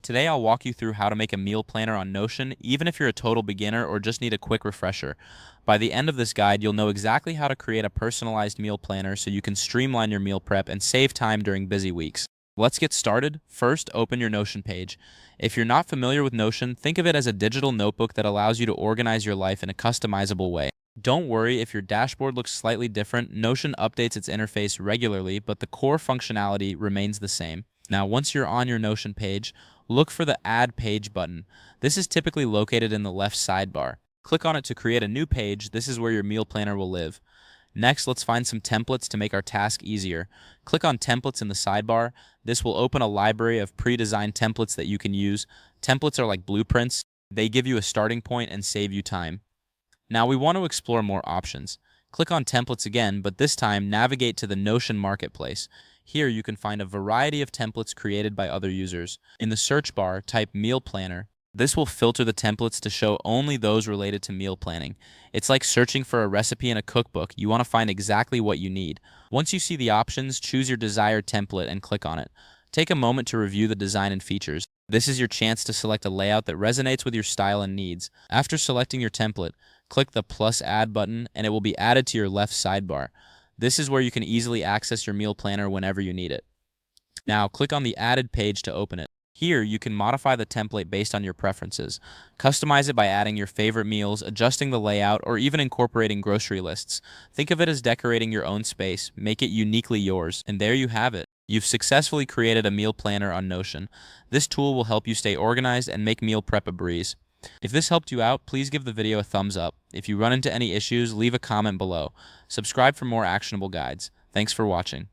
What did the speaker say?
Today I'll walk you through how to make a meal planner on Notion, even if you're a total beginner or just need a quick refresher. By the end of this guide, you'll know exactly how to create a personalized meal planner so you can streamline your meal prep and save time during busy weeks. Let's get started. First, open your Notion page. If you're not familiar with Notion, think of it as a digital notebook that allows you to organize your life in a customizable way. Don't worry if your dashboard looks slightly different. Notion updates its interface regularly, but the core functionality remains the same. Now, once you're on your Notion page, look for the Add Page button. This is typically located in the left sidebar. Click on it to create a new page. This is where your meal planner will live. Next, let's find some templates to make our task easier. Click on Templates in the sidebar. This will open a library of pre-designed templates that you can use. Templates are like blueprints. They give you a starting point and save you time. Now we want to explore more options. Click on Templates again, but this time navigate to the Notion Marketplace. Here you can find a variety of templates created by other users. In the search bar, type Meal Planner. This will filter the templates to show only those related to meal planning. It's like searching for a recipe in a cookbook. You want to find exactly what you need. Once you see the options, choose your desired template and click on it. Take a moment to review the design and features. This is your chance to select a layout that resonates with your style and needs. After selecting your template, click the plus add button and it will be added to your left sidebar. This is where you can easily access your meal planner whenever you need it. Now click on the added page to open it. Here you can modify the template based on your preferences. Customize it by adding your favorite meals, adjusting the layout, or even incorporating grocery lists. Think of it as decorating your own space. Make it uniquely yours. And there you have it. You've successfully created a meal planner on Notion. This tool will help you stay organized and make meal prep a breeze. If this helped you out, please give the video a thumbs up. If you run into any issues, leave a comment below. Subscribe for more actionable guides. Thanks for watching.